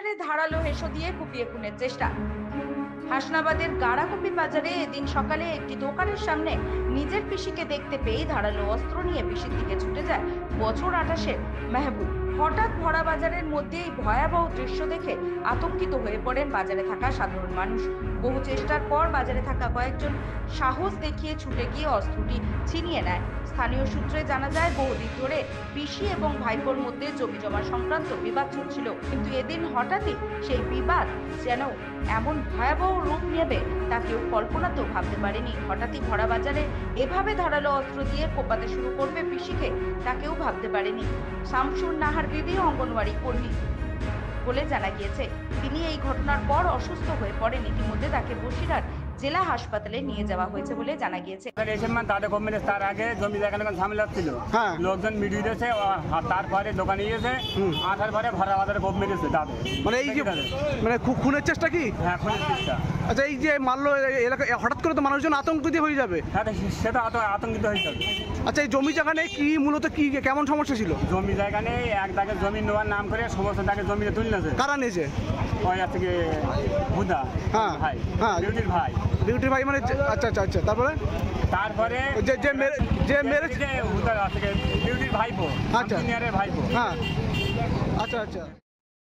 বাজারে ধারালো হেসো দিয়ে কুপিয়ে খুনের চেষ্টা। হাসনাবাদের গাড়াকুপি বাজারে এদিন সকালে একটি দোকানের সামনে নিজের পিসিকে দেখতে পেয়ে ধারালো অস্ত্র নিয়ে পিসির দিকে ছুটে যায় বছর 28-এর মেহবুব। হঠাৎ ভরা বাজারের মধ্যে এই ভয়াবহ দৃশ্য দেখে আতঙ্কিত হয়ে পড়েন বাজারে থাকা সাধারণ মানুষ। বহু চেষ্টার পর বাজারে থাকা কয়েকজন সাহস দেখিয়ে ছুটে গিয়ে অস্ত্রটি ছিনিয়ে নেয়। স্থানীয় সূত্রে জানা যায়, বহুদিন ধরে পিসি এবং ভাইপোর মধ্যে জমি জমা সংক্রান্ত বিবাদ চলছিল, কিন্তু এদিন হঠাৎই সেই বিবাদ যেন এমন ভয়াবহ রূপ নেবে তা কেউ কল্পনাতেও ভাবতে পারেনি। হঠাৎই ভরা বাজারে এভাবে ধারালো অস্ত্র দিয়ে কোপাতে শুরু করবে পিসিকে তা কেউ ভাবতে পারেনি। শামসুর নাহার বিবি অঙ্গনওয়াড়ি কর্মী বলে জানা গিয়েছে। তিনি এই ঘটনার পর অসুস্থ হয়ে পড়েন। ইতিমধ্যে তাকে বসিরহাট জেলা হাসপাতালে নিয়ে যাওয়া হয়েছে বলে জানা গিয়েছে। তার আগে জমি জায়গা ঝামেলা ছিল, লোকজন মিডিয়ে দিয়েছে, তারপরে দোকানে গিয়েছে, আসার পরে ভরা বাজারে কোপ মেরেছে তাদের। মানে এই যে মানে খুনের চেষ্টা কি? হ্যাঁ, খুনের চেষ্টা। আচ্ছা, এই যে মারলো এলাকা, হঠাৎ করে তো মানুষজন আতঙ্কিত হয়ে যাবে। হ্যাঁ, সেটা আতঙ্কিত হয়ে যাবে। আচ্ছা, এই জমি জায়গা নিয়ে কি মূলত কি কেমন সমস্যা ছিল? জমি জায়গা নিয়ে এক দাগে জমি নেওয়ার নাম করে সমস্ত দাগে জমিতে তুললেছে। কারা নিয়েছে? ওই থেকে হুদা, হ্যাঁ ভাই, হ্যাঁ, বিউটির ভাই। বিউটির ভাই মানে আচ্ছা আচ্ছা আচ্ছা, তারপরে যে মেরেছে হুদা থেকে বিউটির ভাইপো, আচ্ছা, ভাইপো। হ্যাঁ, আচ্ছা আচ্ছা।